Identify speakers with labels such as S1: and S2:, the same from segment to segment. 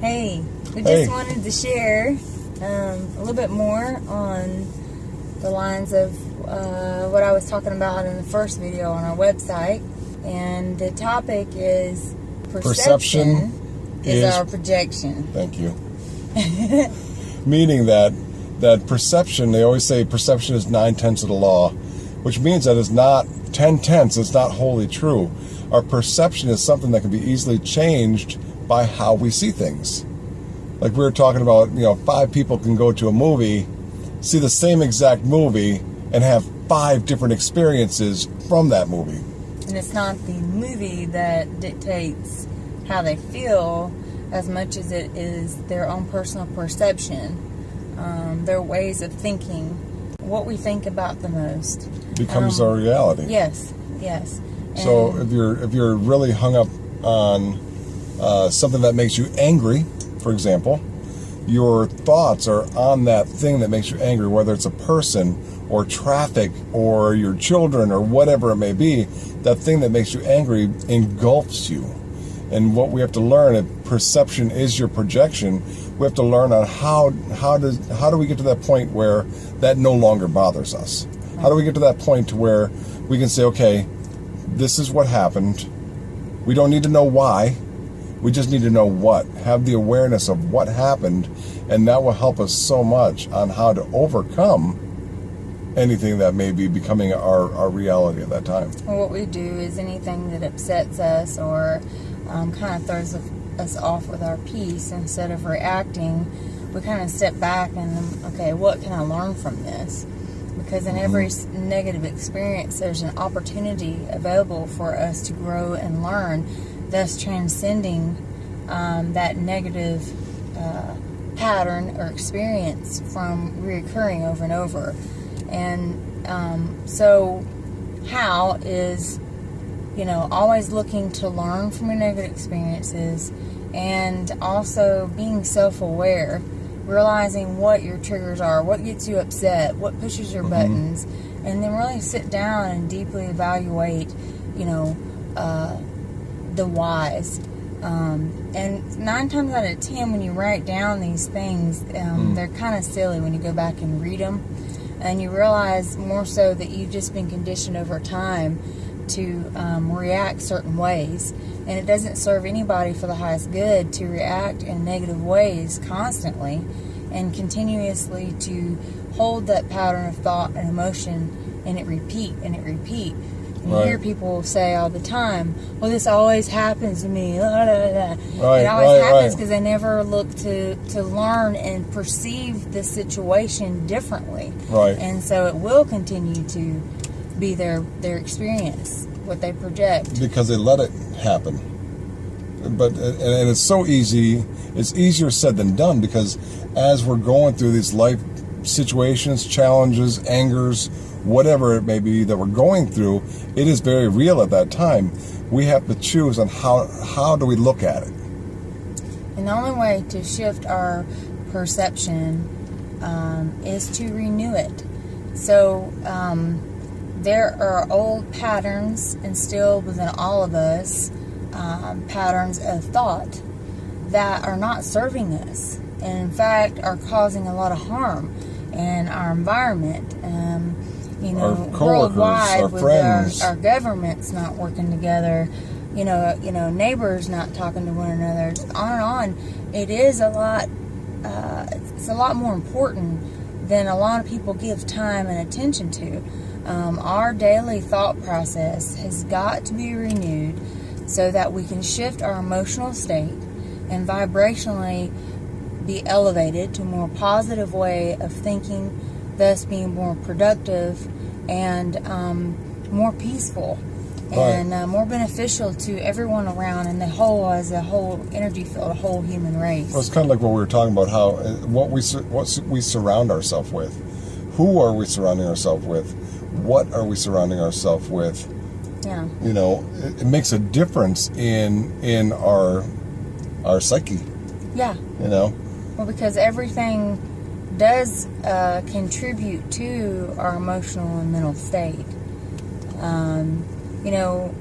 S1: Hey, we just wanted to share a little bit more on the lines of what I was talking about in the first video on our website. And the topic is perception is our projection.
S2: Thank you. Meaning that perception, they always say perception is 9/10 of the law, which means that it's not 10/10, it's not wholly true. Our perception is something that can be easily changed by how we see things. Like we were talking about, 5 people can go to a movie, see the same exact movie, and have 5 different experiences from that movie.
S1: And it's not the movie that dictates how they feel as much as it is their own personal perception, their ways of thinking, what we think about the most.
S2: Becomes our reality.
S1: Yes.
S2: So if you're really hung up on something that makes you angry, for example, your thoughts are on that thing that makes you angry, whether it's a person or traffic or your children or whatever it may be. That thing that makes you angry engulfs you. And what we have to learn, if perception is your projection, we have to learn on how do we get to that point where that no longer bothers us? How do we get to that point to where we can say, okay, this is what happened. We don't need to know why. We just need to know what. Have the awareness of what happened, and that will help us so much on how to overcome anything that may be becoming our reality at that time.
S1: Well, what we do is anything that upsets us or kind of throws us off with our peace, instead of reacting, we kind of step back and, okay, what can I learn from this? Because in every negative experience, there's an opportunity available for us to grow and learn, thus transcending that negative pattern or experience from reoccurring over and over. And so how is, always looking to learn from your negative experiences, and also being self-aware, realizing what your triggers are, what gets you upset, what pushes your buttons, and then really sit down and deeply evaluate, the whys. And 9 times out of 10, when you write down these things, they're kind of silly when you go back and read them, and you realize more so that you've just been conditioned over time to react certain ways, and it doesn't serve anybody for the highest good to react in negative ways constantly and continuously to hold that pattern of thought and emotion, and it repeat. And you hear people say all the time, well, this always happens to me. It always happens because they never look to learn and perceive the situation differently.
S2: Right.
S1: And so it will continue to be their experience, what they project.
S2: Because they let it happen. And it's so easy. It's easier said than done, because as we're going through these life situations, challenges, angers, whatever it may be that we're going through, it is very real at that time. We have to choose on how do we look at it.
S1: And the only way to shift our perception is to renew it. So there are old patterns instilled within all of us, patterns of thought that are not serving us, and in fact are causing a lot of harm in our environment.
S2: Our
S1: worldwide,
S2: our
S1: with
S2: friends,
S1: our governments not working together, neighbors not talking to one another, on and on. It is a lot. It's a lot more important than a lot of people give time and attention to. Our daily thought process has got to be renewed so that we can shift our emotional state and vibrationally be elevated to a more positive way of thinking, thus being more productive and more peaceful and more beneficial to everyone around and the whole, as a whole energy field, a whole human race.
S2: Well, it's kind of like what we were talking about, how what we surround ourselves with. Who are we surrounding ourselves with? What are we surrounding ourselves with?
S1: Yeah.
S2: It makes a difference in our psyche.
S1: Yeah.
S2: Well,
S1: because everything does contribute to our emotional and mental state.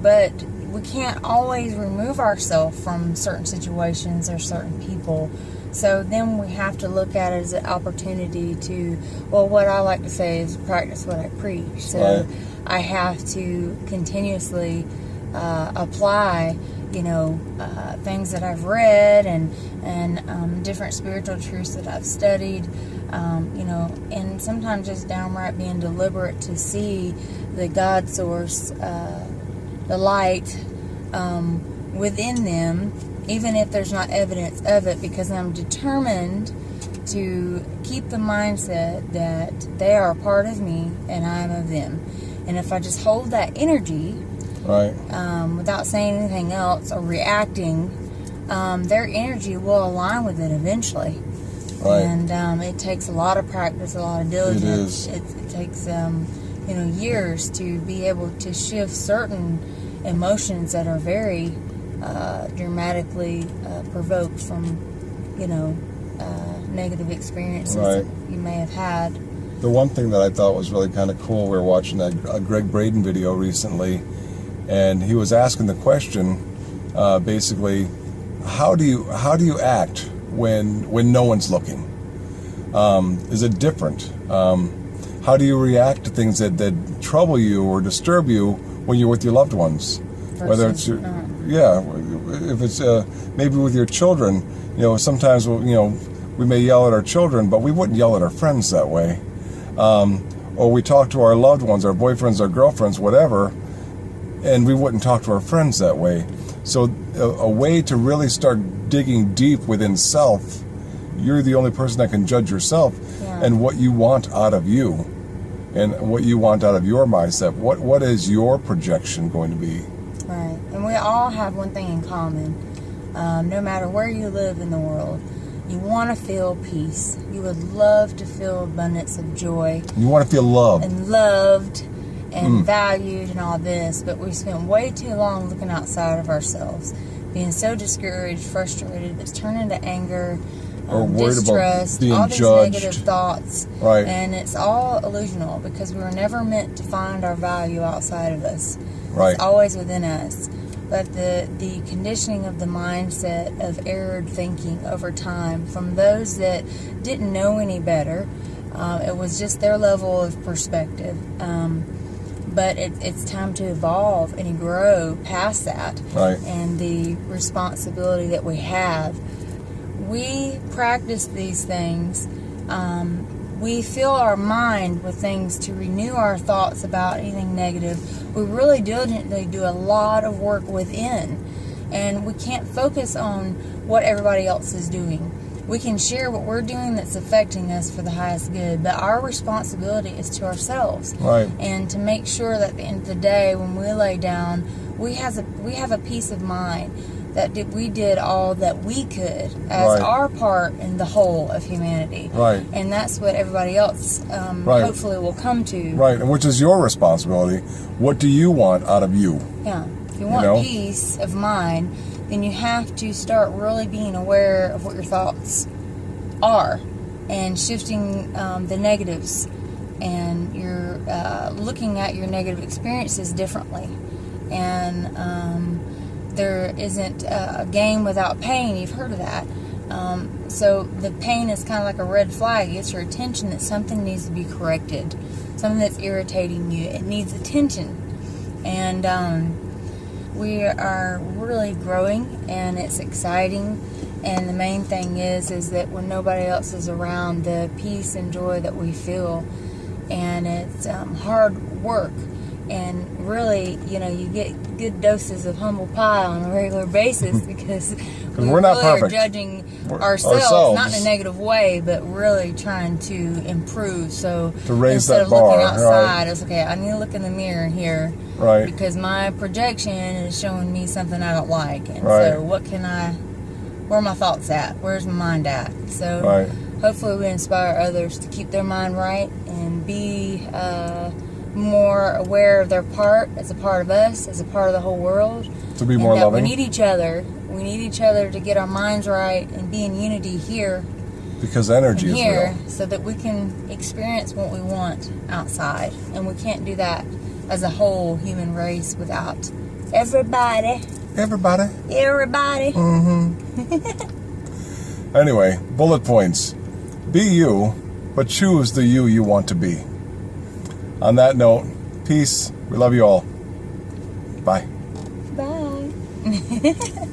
S1: But we can't always remove ourselves from certain situations or certain people. So then we have to look at it as an opportunity to, well, what I like to say is practice what I preach. So
S2: Right.
S1: I have to continuously apply, things that I've read and different spiritual truths that I've studied, and sometimes just downright being deliberate to see the God source, the light within them, even if there's not evidence of it, because I'm determined to keep the mindset that they are a part of me and I am of them. And if I just hold that energy,
S2: Right.
S1: without saying anything else or reacting, their energy will align with it eventually.
S2: Right.
S1: And it takes a lot of practice, a lot of diligence.
S2: It is.
S1: It takes years to be able to shift certain emotions that are very dramatically provoked from negative experiences
S2: Right.
S1: that you may have had.
S2: The one thing that I thought was really kind of cool, we were watching a Greg Braden video recently, and he was asking the question, basically, how do you act when no one's looking? Is it different? How do you react to things that trouble you or disturb you when you're with your loved ones? Whether it's your, if it's maybe with your children, sometimes we may yell at our children, but we wouldn't yell at our friends that way. Or we talk to our loved ones, our boyfriends, our girlfriends, whatever, and we wouldn't talk to our friends that way. So a way to really start digging deep within self, you're the only person that can judge yourself and what you want out of you and what you want out of your mindset. What is your projection going to be?
S1: Right. And we all have one thing in common. No matter where you live in the world, you want to feel peace. You would love to feel abundance of joy.
S2: You want to feel loved.
S1: And loved and valued and all this, but we spend way too long looking outside of ourselves, being so discouraged, frustrated, it's turned into anger,
S2: or worried
S1: distrust,
S2: about being
S1: all these
S2: judged.
S1: negative thoughts.
S2: Right.
S1: And it's all illusional because we were never meant to find our value outside of us.
S2: Right.
S1: It's always within us. But the conditioning of the mindset of errored thinking over time from those that didn't know any better, it was just their level of perspective. But it's time to evolve and grow past that.
S2: Right.
S1: And the responsibility that we have. We practice these things. We fill our mind with things to renew our thoughts about anything negative. We really diligently do a lot of work within. And we can't focus on what everybody else is doing. We can share what we're doing that's affecting us for the highest good, but our responsibility is to ourselves.
S2: Right.
S1: And to make sure that at the end of the day, when we lay down, we have a peace of mind that we did all that we could as our part in the whole of humanity.
S2: Right.
S1: And that's what everybody else hopefully will come to.
S2: Right, and which is your responsibility. What do you want out of you?
S1: Yeah. If you want peace of mind, then you have to start really being aware of what your thoughts are and shifting the negatives. And you're looking at your negative experiences differently. And there isn't a gain without pain. You've heard of that. So the pain is kind of like a red flag. It gets your attention that something needs to be corrected. Something that's irritating you. It needs attention. And we are really growing, and it's exciting. And the main thing is that when nobody else is around, the peace and joy that we feel. And it's hard work. And really, you get good doses of humble pie on a regular basis because we
S2: we're not
S1: really are
S2: perfect.
S1: judging ourselves, not in a negative way, but really trying to improve. So
S2: to raise
S1: instead
S2: that
S1: of
S2: bar,
S1: looking outside,
S2: right.
S1: it's okay. I need to look in the mirror here,
S2: Right.
S1: Because my projection is showing me something I don't like, and
S2: Right.
S1: so where are my thoughts at? Where's my mind at? So
S2: Right.
S1: hopefully we inspire others to keep their mind right and be more aware of their part as a part of us, as a part of the whole world.
S2: To be
S1: and
S2: more
S1: that
S2: loving.
S1: We need each other. We need each other to get our minds right and be in unity here
S2: Because energy
S1: and
S2: is
S1: here,
S2: real.
S1: so that we can experience what we want outside. And we can't do that as a whole human race without Everybody.
S2: Everybody.
S1: Everybody.
S2: Anyway, bullet points. Be you, but choose the you want to be. On that note, peace. We love you all. Bye.
S1: Bye.